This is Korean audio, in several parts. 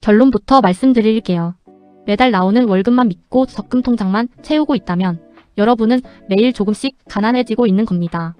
결론부터 말씀드릴게요. 매달 나오는 월급만 믿고 적금 통장만 채우고 있다면 여러분은 매일 조금씩 가난해지고 있는 겁니다.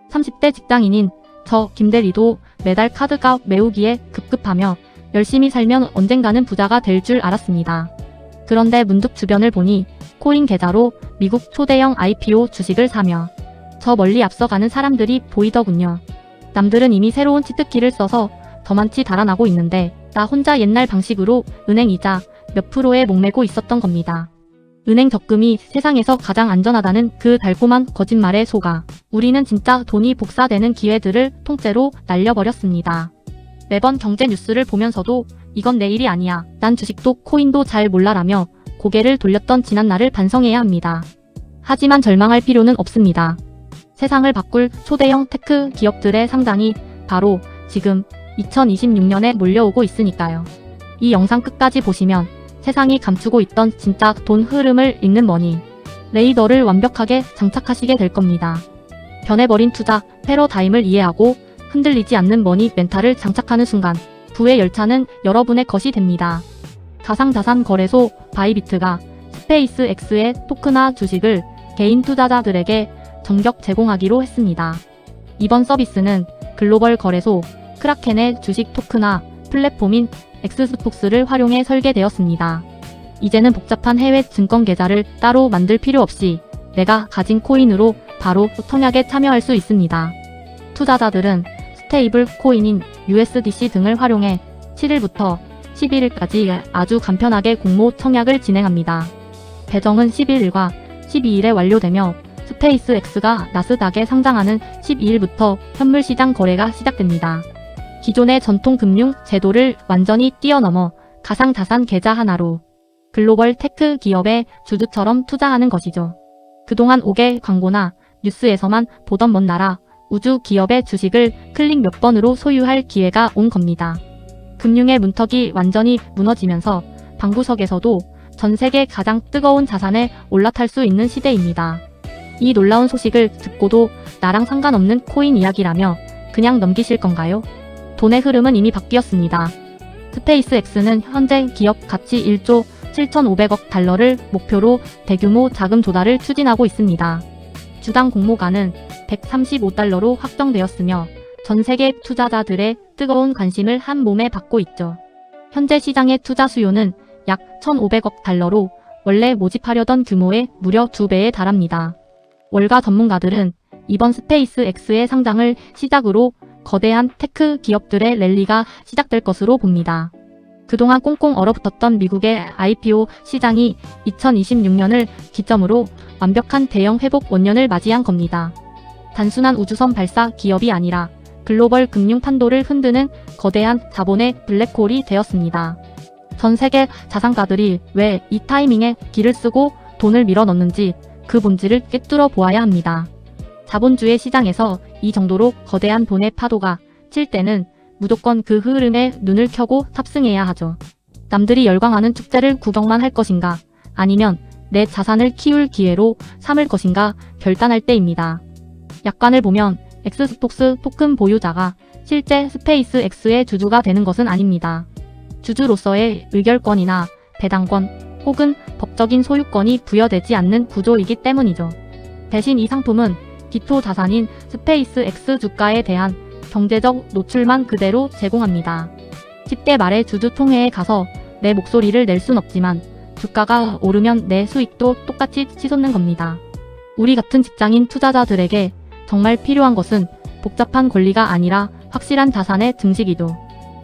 30대 직장인인 저 김대리도 매달 카드값 메우기에 급급하며 열심히 살면 언젠가는 부자가 될 줄 알았습니다. 그런데 문득 주변을 보니 코인 계좌로 미국 초대형 IPO 주식을 사며 저 멀리 앞서가는 사람들이 보이더군요. 남들은 이미 새로운 치트키를 써서 더 많이 달아나고 있는데 나 혼자 옛날 방식으로 은행 이자 몇 프로에 목매고 있었던 겁니다. 은행 적금이 세상에서 가장 안전하다는 그 달콤한 거짓말에 속아 우리는 진짜 돈이 복사되는 기회들을 통째로 날려버렸습니다. 매번 경제 뉴스를 보면서도 이건 내 일이 아니야. 난 주식도 코인도 잘 몰라라며 고개를 돌렸던 지난날을 반성해야 합니다. 하지만 절망할 필요는 없습니다. 세상을 바꿀 초대형 테크 기업들의 상장이 바로 지금 2026년에 몰려오고 있으니까요. 이 영상 끝까지 보시면 세상이 감추고 있던 진짜 돈 흐름을 읽는 머니 레이더를 완벽하게 장착하시게 될 겁니다. 변해버린 투자 패러다임을 이해하고 흔들리지 않는 머니 멘탈을 장착하는 순간 부의 열차는 여러분의 것이 됩니다. 가상자산 거래소 바이비트가 스페이스X의 토크나 주식을 개인 투자자들에게 전격 제공하기로 했습니다. 이번 서비스는 글로벌 거래소 크라켄의 주식 토크나 플랫폼인 엑스스톡스를 활용해 설계되었습니다. 이제는 복잡한 해외 증권 계좌를 따로 만들 필요 없이 내가 가진 코인으로 바로 청약에 참여할 수 있습니다. 투자자들은 스테이블 코인인 USDC 등을 활용해 7일부터 11일까지 아주 간편하게 공모 청약을 진행합니다. 배정은 11일과 12일에 완료되며 스페이스X가 나스닥에 상장하는 12일부터 현물시장 거래가 시작됩니다. 기존의 전통 금융 제도를 완전히 뛰어넘어 가상자산 계좌 하나로 글로벌 테크 기업의 주주처럼 투자하는 것이죠. 그동안 5개 광고나 뉴스에서만 보던 먼 나라 우주 기업의 주식을 클릭 몇 번으로 소유할 기회가 온 겁니다. 금융의 문턱이 완전히 무너지면서 방구석에서도 전 세계 가장 뜨거운 자산에 올라탈 수 있는 시대입니다. 이 놀라운 소식을 듣고도 나랑 상관없는 코인 이야기라며 그냥 넘기실 건가요? 돈의 흐름은 이미 바뀌었습니다. 스페이스X는 현재 기업 가치 1조 7,500억 달러를 목표로 대규모 자금 조달을 추진하고 있습니다. 주당 공모가는 135달러로 확정되었으며 전 세계 투자자들의 뜨거운 관심을 한 몸에 받고 있죠. 현재 시장의 투자 수요는 약 1,500억 달러로 원래 모집하려던 규모의 무려 2배에 달합니다. 월가 전문가들은 이번 스페이스X의 상장을 시작으로 거대한 테크 기업들의 랠리가 시작될 것으로 봅니다. 그동안 꽁꽁 얼어붙었던 미국의 IPO 시장이 2026년을 기점으로 완벽한 대형 회복 원년을 맞이한 겁니다. 단순한 우주선 발사 기업이 아니라 글로벌 금융 판도를 흔드는 거대한 자본의 블랙홀이 되었습니다. 전 세계 자산가들이 왜 이 타이밍에 기를 쓰고 돈을 밀어넣는지 그 본질을 꿰뚫어 보아야 합니다. 자본주의 시장에서 이 정도로 거대한 돈의 파도가 칠 때는 무조건 그 흐름에 눈을 켜고 탑승해야 하죠. 남들이 열광하는 축제를 구경만 할 것인가 아니면 내 자산을 키울 기회로 삼을 것인가 결단할 때입니다. 약관을 보면 엑스스톡스 토큰 보유자가 실제 스페이스X의 주주가 되는 것은 아닙니다. 주주로서의 의결권이나 배당권 혹은 법적인 소유권이 부여되지 않는 구조이기 때문이죠. 대신 이 상품은 기초 자산인 스페이스X 주가에 대한 경제적 노출만 그대로 제공합니다. 10대 말에 주주 총회에 가서 내 목소리를 낼 순 없지만 주가가 오르면 내 수익도 똑같이 치솟는 겁니다. 우리 같은 직장인 투자자들에게 정말 필요한 것은 복잡한 권리가 아니라 확실한 자산의 증식이죠.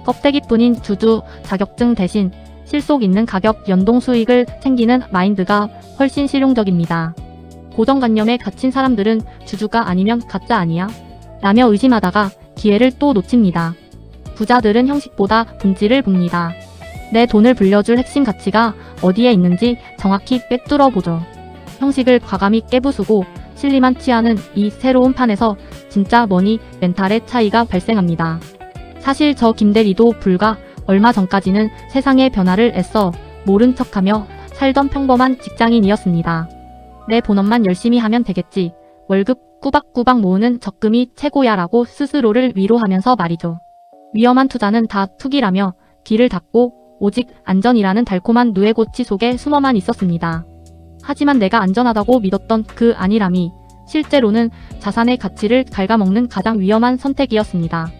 껍데기뿐인 주주 자격증 대신 실속 있는 가격 연동 수익을 챙기는 마인드가 훨씬 실용적입니다. 고정관념에 갇힌 사람들은 주주가 아니면 가짜 아니야? 라며 의심하다가 기회를 또 놓칩니다. 부자들은 형식보다 본질을 봅니다. 내 돈을 불려줄 핵심 가치가 어디에 있는지 정확히 꿰뚫어 보죠. 형식을 과감히 깨부수고 실리만 취하는 이 새로운 판에서 진짜 머니 멘탈의 차이가 발생합니다. 사실 저 김대리도 불과 얼마 전까지는 세상의 변화를 애써 모른 척하며 살던 평범한 직장인이었습니다. 내 본업만 열심히 하면 되겠지. 월급 꾸박꾸박 모으는 적금이 최고야 라고 스스로를 위로하면서 말이죠. 위험한 투자는 다 투기라며 귀를 닫고 오직 안전이라는 달콤한 누에고치 속에 숨어만 있었습니다. 하지만 내가 안전하다고 믿었던 그 안일함이 실제로는 자산의 가치를 갉아먹는 가장 위험한 선택이었습니다.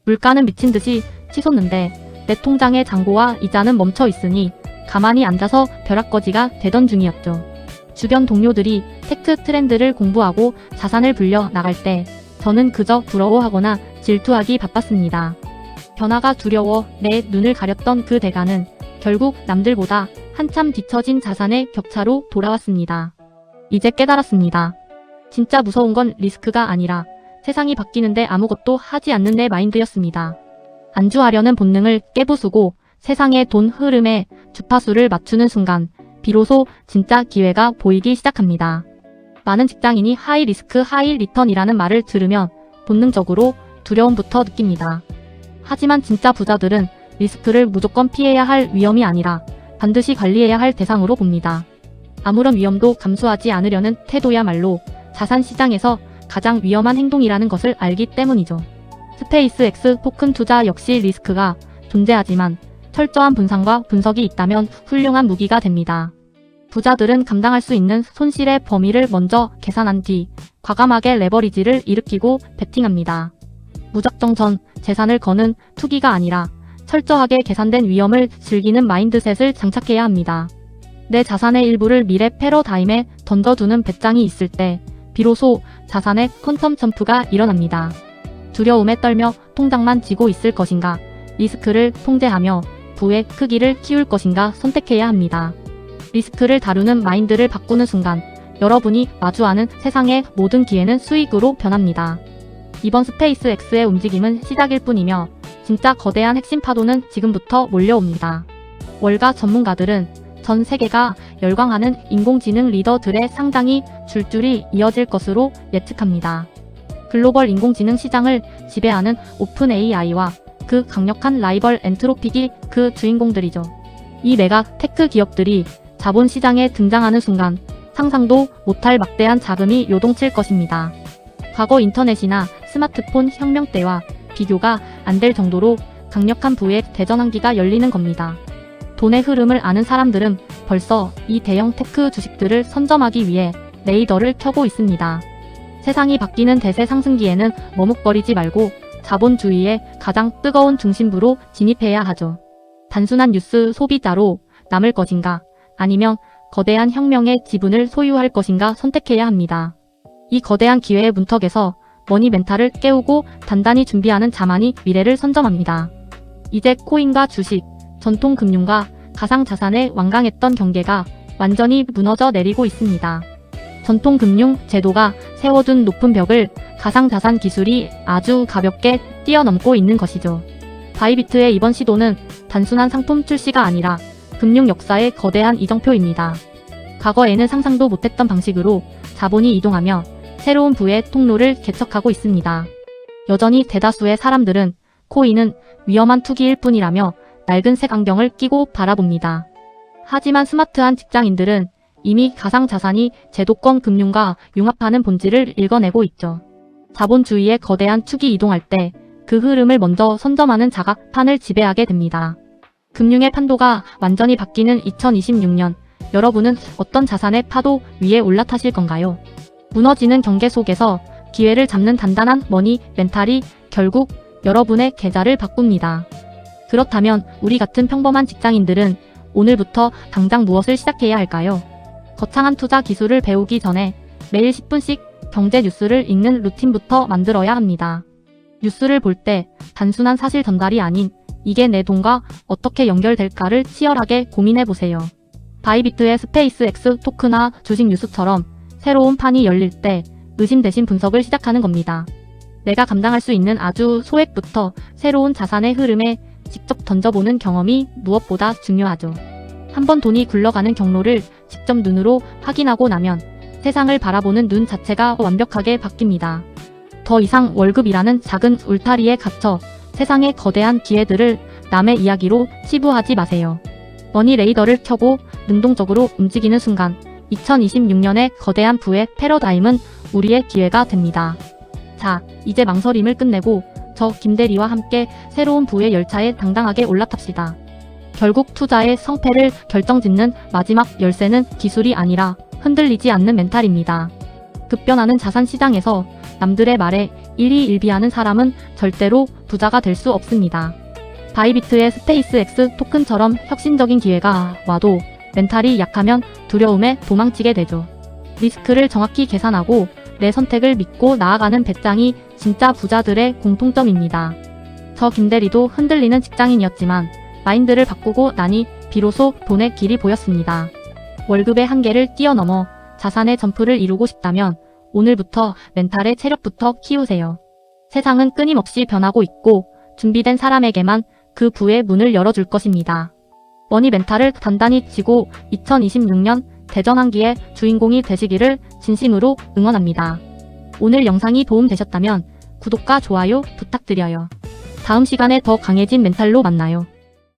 물가는 미친 듯이 치솟는데 내 통장의 잔고와 이자는 멈춰 있으니 가만히 앉아서 벼락거지가 되던 중이었죠. 주변 동료들이 테크 트렌드를 공부하고 자산을 불려 나갈 때 저는 그저 부러워하거나 질투하기 바빴습니다. 변화가 두려워 내 눈을 가렸던 그 대가는 결국 남들보다 한참 뒤처진 자산의 격차로 돌아왔습니다. 이제 깨달았습니다. 진짜 무서운 건 리스크가 아니라 세상이 바뀌는데 아무것도 하지 않는 내 마인드였습니다. 안주하려는 본능을 깨부수고 세상의 돈 흐름에 주파수를 맞추는 순간 비로소 진짜 기회가 보이기 시작합니다. 많은 직장인이 하이 리스크 하이 리턴이라는 말을 들으면 본능적으로 두려움부터 느낍니다. 하지만 진짜 부자들은 리스크를 무조건 피해야 할 위험이 아니라 반드시 관리해야 할 대상으로 봅니다. 아무런 위험도 감수하지 않으려는 태도야말로 자산 시장에서 가장 위험한 행동이라는 것을 알기 때문이죠. 스페이스X 토큰 투자 역시 리스크가 존재하지만 철저한 분산과 분석이 있다면 훌륭한 무기가 됩니다. 부자들은 감당할 수 있는 손실의 범위를 먼저 계산한 뒤 과감하게 레버리지를 일으키고 베팅합니다. 무작정 전 재산을 거는 투기가 아니라 철저하게 계산된 위험을 즐기는 마인드셋을 장착해야 합니다. 내 자산의 일부를 미래 패러다임에 던져두는 배짱이 있을 때 비로소 자산의 퀀텀 점프가 일어납니다. 두려움에 떨며 통장만 쥐고 있을 것인가, 리스크를 통제하며 부의 크기를 키울 것인가 선택해야 합니다. 리스크를 다루는 마인드를 바꾸는 순간 여러분이 마주하는 세상의 모든 기회는 수익으로 변합니다. 이번 스페이스X의 움직임은 시작일 뿐이며 진짜 거대한 핵심 파도는 지금부터 몰려옵니다. 월가 전문가들은 전 세계가 열광하는 인공지능 리더들의 상장이 줄줄이 이어질 것으로 예측합니다. 글로벌 인공지능 시장을 지배하는 오픈 AI와 그 강력한 라이벌 엔트로픽이 그 주인공들이죠. 이 메가 테크 기업들이 자본 시장에 등장하는 순간 상상도 못할 막대한 자금이 요동칠 것입니다. 과거 인터넷이나 스마트폰 혁명 때와 비교가 안 될 정도로 강력한 부의 대전환기가 열리는 겁니다. 돈의 흐름을 아는 사람들은 벌써 이 대형 테크 주식들을 선점하기 위해 레이더를 켜고 있습니다. 세상이 바뀌는 대세 상승기에는 머뭇거리지 말고 자본주의의 가장 뜨거운 중심부로 진입해야 하죠. 단순한 뉴스 소비자로 남을 것인가, 아니면 거대한 혁명의 지분을 소유할 것인가 선택해야 합니다. 이 거대한 기회의 문턱에서 머니 멘탈을 깨우고 단단히 준비하는 자만이 미래를 선점합니다. 이제 코인과 주식, 전통금융과 가상자산의 완강했던 경계가 완전히 무너져 내리고 있습니다. 전통금융 제도가 세워둔 높은 벽을 가상자산 기술이 아주 가볍게 뛰어넘고 있는 것이죠. 바이비트의 이번 시도는 단순한 상품 출시가 아니라 금융 역사의 거대한 이정표입니다. 과거에는 상상도 못했던 방식으로 자본이 이동하며 새로운 부의 통로를 개척하고 있습니다. 여전히 대다수의 사람들은 코인은 위험한 투기일 뿐이라며 낡은 색안경을 끼고 바라봅니다. 하지만 스마트한 직장인들은 이미 가상자산이 제도권 금융과 융합하는 본질을 읽어내고 있죠. 자본주의의 거대한 축이 이동할 때 그 흐름을 먼저 선점하는 자가 판을 지배하게 됩니다. 금융의 판도가 완전히 바뀌는 2026년, 여러분은 어떤 자산의 파도 위에 올라타실 건가요? 무너지는 경계 속에서 기회를 잡는 단단한 머니 멘탈이 결국 여러분의 계좌를 바꿉니다. 그렇다면 우리 같은 평범한 직장인들은 오늘부터 당장 무엇을 시작해야 할까요? 거창한 투자 기술을 배우기 전에 매일 10분씩 경제 뉴스를 읽는 루틴부터 만들어야 합니다. 뉴스를 볼 때 단순한 사실 전달이 아닌 이게 내 돈과 어떻게 연결될까를 치열하게 고민해보세요. 바이비트의 스페이스X 토크나 주식 뉴스처럼 새로운 판이 열릴 때 의심 대신 분석을 시작하는 겁니다. 내가 감당할 수 있는 아주 소액부터 새로운 자산의 흐름에 직접 던져보는 경험이 무엇보다 중요하죠. 한번 돈이 굴러가는 경로를 직접 눈으로 확인하고 나면 세상을 바라보는 눈 자체가 완벽하게 바뀝니다. 더 이상 월급이라는 작은 울타리에 갇혀 세상의 거대한 기회들을 남의 이야기로 치부하지 마세요. 머니 레이더를 켜고 능동적으로 움직이는 순간 2026년의 거대한 부의 패러다임은 우리의 기회가 됩니다. 자, 이제 망설임을 끝내고 저 김대리와 함께 새로운 부의 열차에 당당하게 올라탑시다. 결국 투자의 성패를 결정짓는 마지막 열쇠는 기술이 아니라 흔들리지 않는 멘탈입니다. 급변하는 자산 시장에서 남들의 말에 일희일비하는 사람은 절대로 부자가 될 수 없습니다. 바이비트의 스페이스X 토큰처럼 혁신적인 기회가 와도 멘탈이 약하면 두려움에 도망치게 되죠. 리스크를 정확히 계산하고 내 선택을 믿고 나아가는 배짱이 진짜 부자들의 공통점입니다. 저 김대리도 흔들리는 직장인이었지만 마인드를 바꾸고 나니 비로소 돈의 길이 보였습니다. 월급의 한계를 뛰어넘어 자산의 점프를 이루고 싶다면 오늘부터 멘탈의 체력부터 키우세요. 세상은 끊임없이 변하고 있고 준비된 사람에게만 그 부의 문을 열어줄 것입니다. 머니 멘탈을 단단히 치고 2026년 대전환기의 주인공이 되시기를 진심으로 응원합니다. 오늘 영상이 도움되셨다면 구독과 좋아요 부탁드려요. 다음 시간에 더 강해진 멘탈로 만나요.